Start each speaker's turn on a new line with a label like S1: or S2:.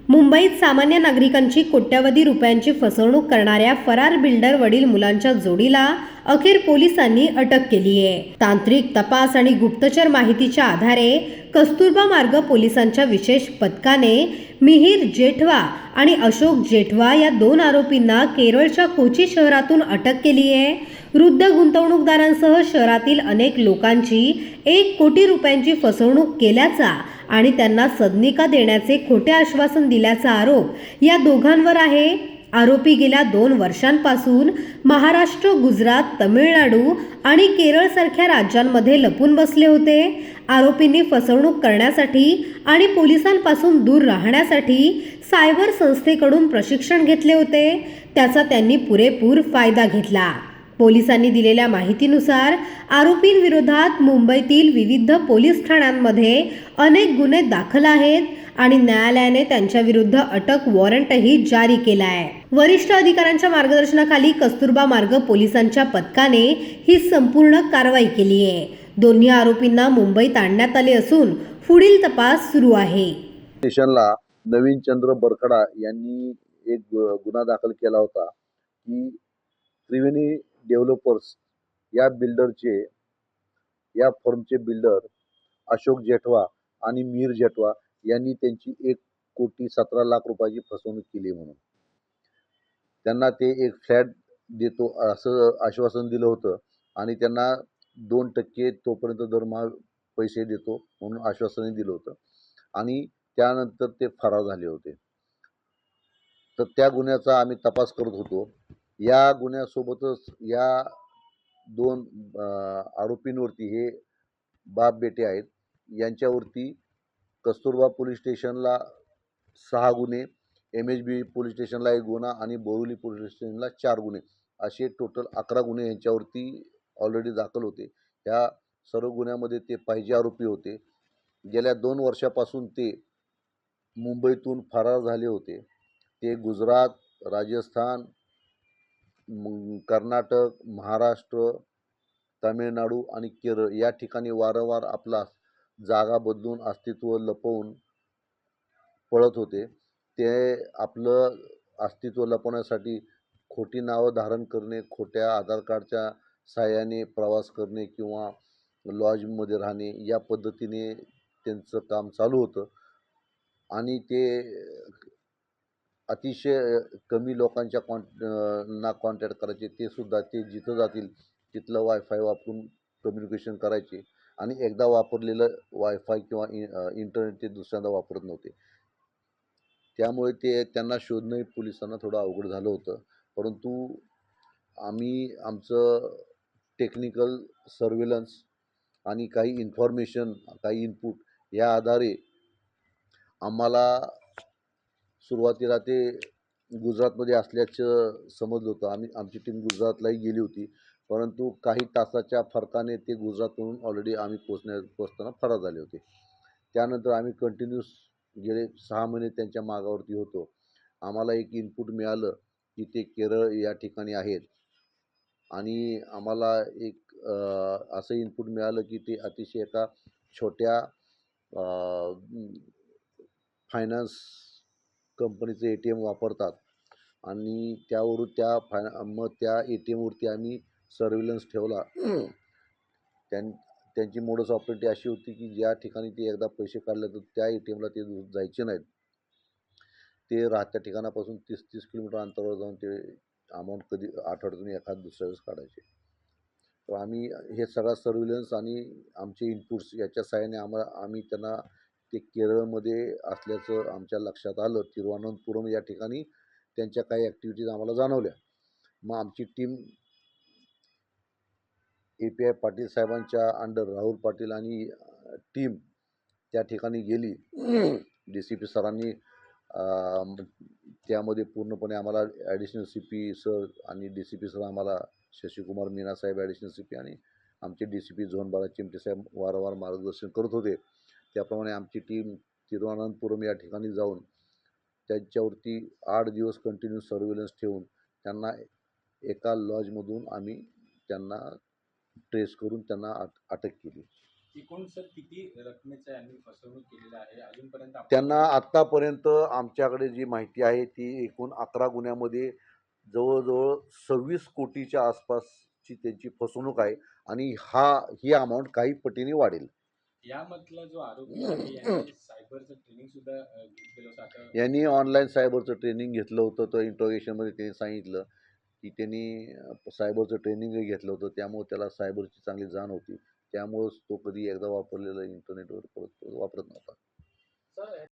S1: मुंबईत सामान्य नागरिकांची कोट्यवधी रुपयांची फसवणूक करणाऱ्या फरार बिल्डर वडील मुलांच्या जोडीला अखेर पोलिसांनी अटक केली आहे। तांत्रिक तपास आणि गुप्तचर माहितीच्या आधारे कस्तुरबा मार्ग पोलिसांच्या विशेष पथकाने मिहिर जेठवा आणि अशोक जेठवा या दोन आरोपींना केरळच्या कोची शहरातून अटक केली आहे। वृद्ध गुंतवणूकदारांसह शहरातील अनेक लोकांची 1 कोटी रुपयांची फसवणूक केल्याचा आणि त्यांना सदनिका देण्याचे खोटे आश्वासन दिल्याचा आरोप या दोघांवर आहे। आरोपी गेल्या 2 वर्षांपासून महाराष्ट्र, गुजरात, तमिळनाडू आणि केरळ सारख्या राज्यांमध्ये लपून बसले होते। आरोपींनी फसवणूक करण्यासाठी आणि पोलिसांपासून दूर राहण्यासाठी सायबर संस्थेकडून प्रशिक्षण घेतले होते। त्याचा त्यांनी पुरेपूर फायदा घेतला। पोलिसांनी दिलेल्या माहितीनुसार आरोपींविरोधात मुंबईतील विविध पोलीस ठाण्यांमध्ये अनेक गुन्हे दाखल आहेत आणि न्यायालयाने त्यांच्या विरुद्ध अटक वॉरंटही जारी केला आहे। वरिष्ठ अधिकाऱ्यांच्या मार्गदर्शनाखाली कस्तुरबा मार्ग पोलिसांच्या पथकाने ही संपूर्ण कारवाई केली आहे। दोन्ही आरोपींना मुंबईत आणण्यात आले असून पुढील तपास सुरू आहे।
S2: स्टेशनला नवीन चंद्र बरखडा यांनी एक गुन्हा दाखल केला होता की त्रिवेणी डेव्हलपर्स या फर्मचे बिल्डर अशोक जेठवा आणि मिहिर जेठवा यांनी त्यांची 1,17,00,000 रुपयाची फसवणूक केली म्हणून त्यांना ते एक फ्लॅट देतो असं आश्वासन दिलं होतं आणि त्यांना 2% तोपर्यंत दरमहा पैसे देतो म्हणून आश्वासन दिलं होतं आणि त्यानंतर ते फरार झाले होते। तर त्या गुन्ह्याचा आम्ही तपास करत होतो। या गुन्ह्यासोबतच या 2 आरोपींवरती, हे बाप बेटे आहेत, यांच्यावरती कस्तुरबा पोलीस स्टेशनला 6 गुन्हे, MHB पोलीस स्टेशनला 1 गुन्हा आणि बोरिवली पोलीस स्टेशनला 4 गुन्हे असे टोटल 11 गुन्हे यांच्यावरती ऑलरेडी दाखल होते। ह्या सर्व गुन्ह्यामध्ये ते पाहिजे आरोपी होते। गेल्या 2 वर्षापासून ते मुंबईतून फरार झाले होते। ते गुजरात, राजस्थान, कर्नाटक, महाराष्ट्र, तमिळनाडू आणि केरळ या ठिकाणी वारंवार आपला जागा बदलून अस्तित्व लपवून पळत होते। ते आपलं अस्तित्व लपवण्यासाठी खोटी नावं धारण करणे, खोट्या आधार कार्डच्या साहाय्याने प्रवास करणे किंवा लॉजमध्ये राहणे या पद्धतीने त्यांचं काम चालू होतं आणि ते अतिशय कमी लोकांच्या कॉन्टॅक्ट करायचे। ते सुद्धा ते जिथं जातील तिथलं वायफाय वापरून कम्युनिकेशन करायचे आणि एकदा वापरलेलं वायफाय किंवा इंटरनेट ते दुसऱ्यांदा वापरत नव्हते। त्यामुळे त्यांना शोधणं पोलिसांना थोडं अवघड झालं होतं। परंतु आम्ही आमचं टेक्निकल सर्व्हेलन्स आणि काही इन्फॉर्मेशन, काही इनपुट या आधारे आम्हाला सुरुवातीला ते गुजरातमध्ये असल्याचं समजलं होतं। आमची टीम गुजरातलाही गेली होती, परंतु काही तासाच्या फरकाने ते गुजरातवरून ऑलरेडी आम्ही पोचताना फरार झाले होते। त्यानंतर आम्ही कंटिन्यूस गेले 6 महिने त्यांच्या मागावरती होतो। आम्हाला एक इनपुट मिळालं की ते केरळ या ठिकाणी आहेत आणि आम्हाला एक असं इनपुट मिळालं की ते अतिशय एका छोट्या फायनान्स कंपनीचं ATM वापरतात आणि त्यावरून त्या ATMवरती आम्ही सर्व्हेलन्स ठेवला। त्यांची मोडस ऑपरेटी अशी होती की ज्या ठिकाणी ते एकदा पैसे काढले तर त्या ATMला ते जायचे नाहीत। ते राहत्या ठिकाणापासून 30-30 किलोमीटर अंतरावर जाऊन ते अमाऊंट कधी आठवड्यातून एखाद दुसऱ्या वेळेस काढायचे। तर आम्ही हे सगळा सर्व्हेलन्स आणि आमचे इनपुट्स याच्या सहाय्याने आम्ही त्यांना ते केरळमध्ये असल्याचं आमच्या लक्षात आलं। तिरुवनंतपुरम या ठिकाणी त्यांच्या काही ॲक्टिव्हिटीज आम्हाला जाणवल्या। मग आमची टीम API पाटील साहेबांच्या अंडर राहुल पाटील आणि टीम त्या ठिकाणी गेली। DCP सरांनी त्यामध्ये पूर्णपणे आम्हाला ॲडिशनल CP सर आणि DCP सर आम्हाला शशिकुमार मीना साहेब ॲडिशनल CP आणि आमचे DCP झोन 12 चिमटे साहेब वारंवार मार्गदर्शन करत होते। त्याप्रमाणे आमची टीम तिरुवनंतपुरम या ठिकाणी जाऊन त्यांच्यावरती 8 दिवस कंटिन्यू सर्व्हेलन्स ठेवून त्यांना एका लॉजमधून आम्ही त्यांना ट्रेस करून त्यांना अटक केली।
S3: एकूण सर किती रकमेचा यांनी फसवणूक केलेली आहे अजूनपर्यंत
S2: त्यांना आत्तापर्यंत आमच्याकडे जी माहिती आहे ती एकूण 11 गुन्ह्यामध्ये जवळजवळ 26 कोटीच्या आसपासची त्यांची फसवणूक आहे आणि ही अमाऊंट काही पटीने वाढेल.
S3: यामधला जो आरोपी आहे यांनी सायबरचं ट्रेनिंग सुद्धा घेतलेलं होतं. आता
S2: यांनी ऑनलाईन सायबरचं ट्रेनिंग घेतलं होतं. तर इंट्रोगेशनमध्ये त्यांनी सांगितलं की त्यांनी सायबरचं ट्रेनिंगही घेतलं होतं. त्यामुळे त्याला सायबरची चांगली जाण होती. त्यामुळंच तो कधी एकदा वापरलेलं इंटरनेटवर परत वापरत नव्हता.
S3: सर